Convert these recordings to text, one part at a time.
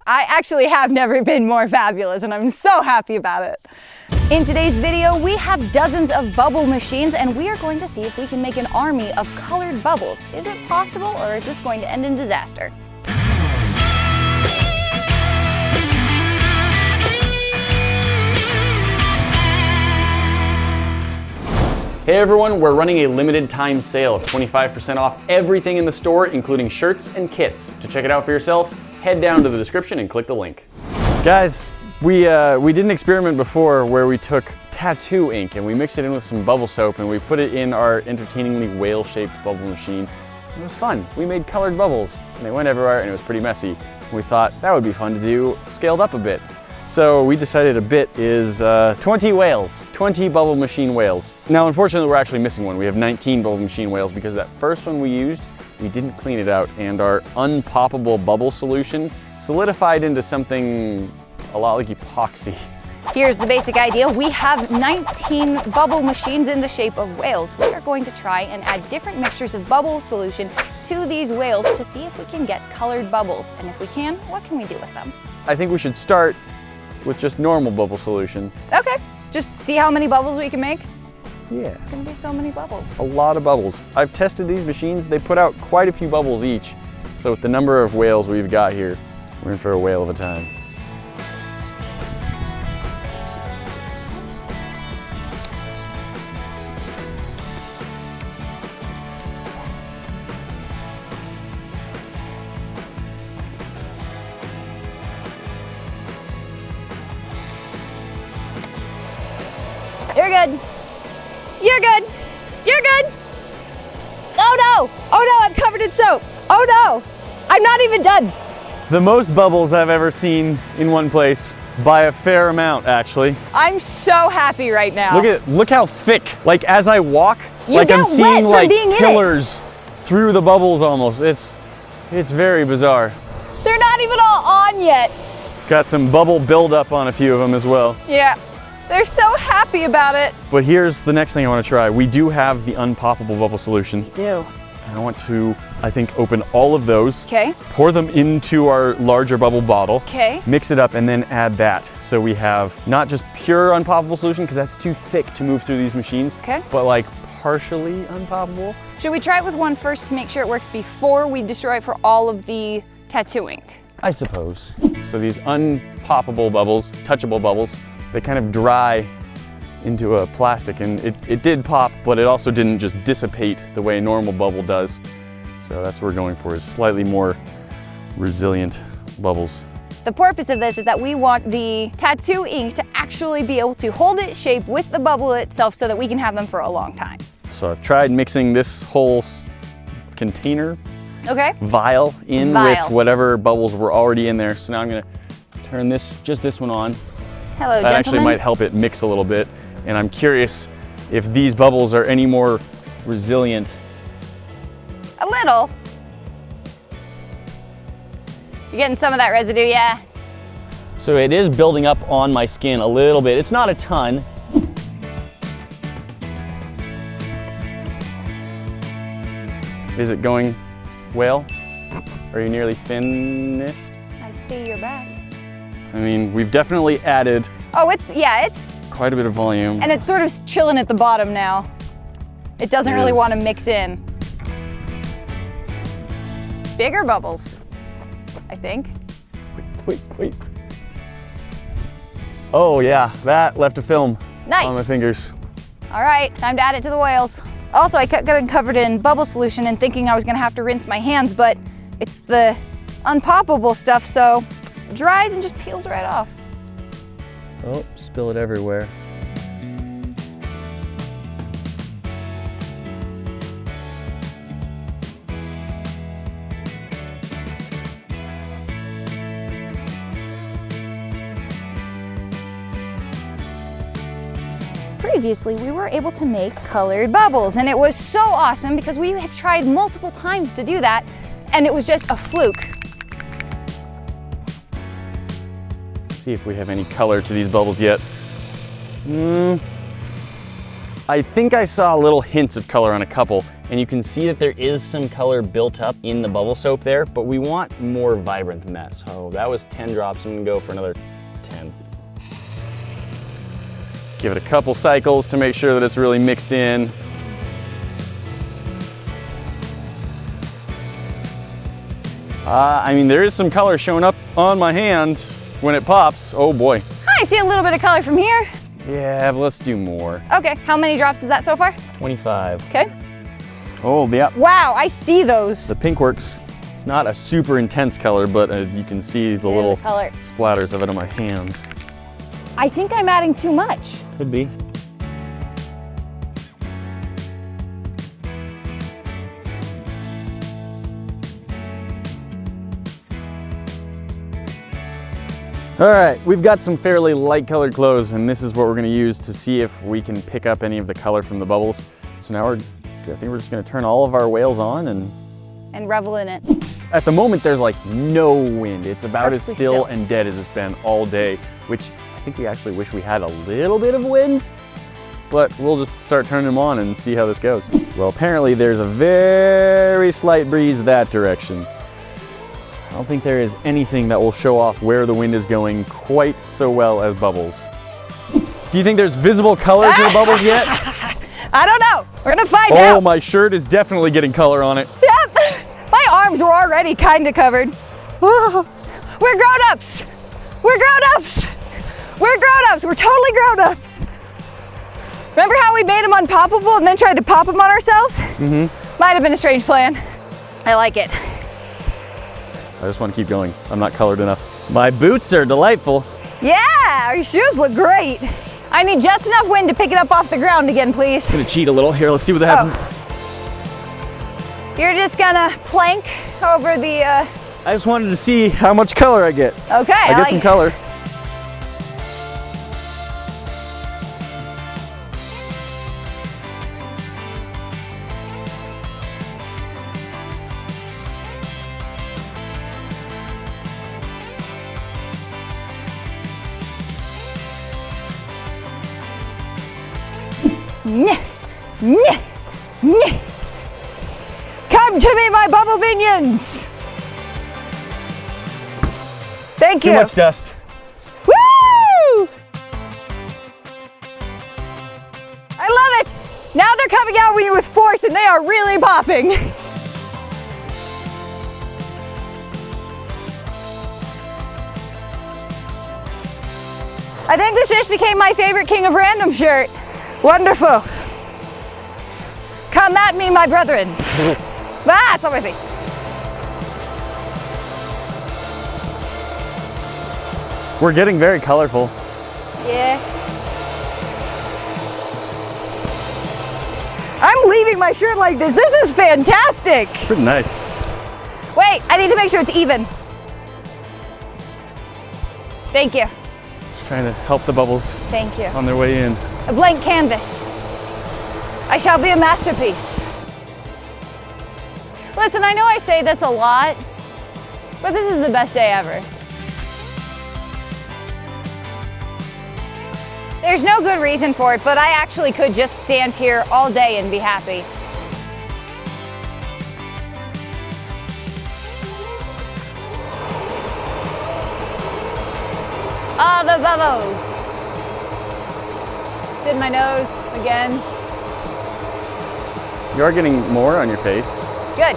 I actually have never been more fabulous, and I'm so happy about it. In today's video, we have dozens of bubble machines, and we are going to see if we can make an army of colored bubbles. Is it possible, or is this going to end in disaster? Hey everyone, we're running a limited time sale of 25% off everything in the store, including shirts and kits. To check it out for yourself, head down to the description and click the link. Guys, we did an experiment before where we took tattoo ink and we mixed it in with some bubble soap and we put it in our entertainingly whale-shaped bubble machine. It was fun. We made colored bubbles and they went everywhere and it was pretty messy. We thought that would be fun to do scaled up a bit. So we decided a bit is 20 whales, 20 bubble machine whales. Now unfortunately we're actually missing one. We have 19 bubble machine whales because that first one we used, we didn't clean it out and our unpoppable bubble solution solidified into something a lot like epoxy. Here's the basic idea. We have 19 bubble machines in the shape of whales. We are going to try and add different mixtures of bubble solution to these whales to see if we can get colored bubbles. And if we can, what can we do with them? I think we should start with just normal bubble solution. Okay, just see how many bubbles we can make? Yeah. It's gonna be so many bubbles. A lot of bubbles. I've tested these machines, they put out quite a few bubbles each. So with the number of whales we've got here, we're in for a whale of a time. You're good. You're good. You're good. Oh no. Oh no, I'm covered in soap. Oh no. I'm not even done. The most bubbles I've ever seen in one place, by a fair amount actually. I'm so happy right now. Look how thick. Like as I walk, You like get I'm seeing wet like from being in it. pillars through the bubbles almost. It's very bizarre. They're not even all on yet. Got some bubble buildup on a few of them as well. Yeah. They're so happy about it. But here's the next thing I want to try. We do have the unpoppable bubble solution. We do. And I want to, I think, open all of those. Okay. Pour them into our larger bubble bottle. Okay. Mix it up and then add that. So we have not just pure unpoppable solution, because that's too thick to move through these machines. Okay. But like partially unpoppable. Should we try it with one first to make sure it works before we destroy it for all of the tattoo ink? I suppose. So these unpoppable bubbles, touchable bubbles, they kind of dry into a plastic and it did pop, but it also didn't just dissipate the way a normal bubble does. So that's what we're going for, is slightly more resilient bubbles. The purpose of this is that we want the tattoo ink to actually be able to hold its shape with the bubble itself so that we can have them for a long time. So I've tried mixing this whole container, Okay. vial in with whatever bubbles were already in there. So now I'm gonna turn just this one on. Hello, That gentlemen. actually might help it mix a little bit. And I'm curious if these bubbles are any more resilient. A little. You're getting some of that residue, yeah? So it is building up on my skin a little bit. It's not a ton. Is it going well? Are you nearly finished? I see your back. I mean, we've definitely added Oh, it's quite a bit of volume. and it's sort of chilling at the bottom now. It doesn't It really is. want to mix in. Bigger bubbles, I think. Wait. Oh yeah, that left a film Nice. on my fingers. All right, time to add it to the whales. Also, I kept getting covered in bubble solution and thinking I was gonna have to rinse my hands, but it's the unpoppable stuff, so it dries and just peels right off. Oh, spill it everywhere. Previously, we were able to make colored bubbles, and it was so awesome because we have tried multiple times to do that, and it was just a fluke. Let's see if we have any color to these bubbles yet. I think I saw little hints of color on a couple, and you can see that there is some color built up in the bubble soap there, but we want more vibrant than that. So that was 10 drops. I'm gonna go for another 10. Give it a couple cycles to make sure that it's really mixed in. I mean, there is some color showing up on my hands when it pops. Oh boy. I see a little bit of color from here. Yeah, but let's do more. Okay, how many drops is that so far? 25. Okay. Oh, yeah. Wow, I see those. The pink works. It's not a super intense color, but you can see the little color splatters of it on my hands. I think I'm adding too much. Could be. All right, we've got some fairly light colored clothes, and this is what we're gonna use to see if we can pick up any of the color from the bubbles. So now I think we're just gonna turn all of our whales on and revel in it. At the moment, there's like no wind. It's about as Perfectly still and dead as it's been all day, which I think we actually wish we had a little bit of wind, but we'll just start turning them on and see how this goes. Well, apparently there's a very slight breeze that direction. I don't think there is anything that will show off where the wind is going quite so well as bubbles. Do you think there's visible color to the bubbles yet? I don't know. We're gonna find Oh, out. my shirt is definitely getting color on it. Yep. My arms were already kind of covered. We're grown-ups. We're grown-ups. We're grown-ups. We're totally grown-ups. Remember how we made them unpoppable and then tried to pop them on ourselves? Mm-hmm. Might have been a strange plan. I like it. I just want to keep going. I'm not colored enough. My boots are delightful. Yeah, your shoes look great. I need just enough wind to pick it up off the ground again, please. I'm gonna cheat a little. Here, let's see what happens. You're just gonna plank over the... I just wanted to see how much color I get. Okay, I get some color. Nyeh, nyeh, nyeh. Come to me, my bubble minions! Thank you. Too much dust. Woo! I love it! Now they're coming out with you with force and they are really popping. I think this just became my favorite King of Random shirt. Wonderful. Come at me, my brethren. Ah, it's on my face. We're getting very colorful. Yeah. I'm leaving my shirt like this. This is fantastic. Pretty nice. Wait, I need to make sure it's even. Thank you. Just trying to help the bubbles Thank you. on their way in. A blank canvas. I shall be a masterpiece. Listen, I know I say this a lot, but this is the best day ever. There's no good reason for it, but I actually could just stand here all day and be happy. Ah, the bubbles. It's in my nose again. You are getting more on your face. Good.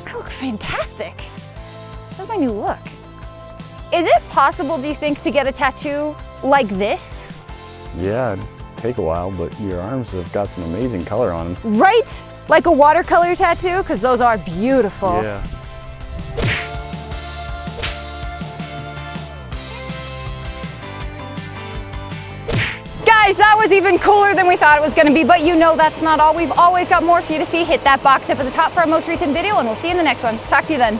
I look fantastic. That's my new look. Is it possible, do you think, to get a tattoo like this? Yeah, it'd take a while, but your arms have got some amazing color on them. Right? Like a watercolor tattoo? Because those are beautiful. Yeah. Guys, that was even cooler than we thought it was going to be, but you know that's not all. We've always got more for you to see. Hit that box up at the top for our most recent video, and we'll see you in the next one. Talk to you then.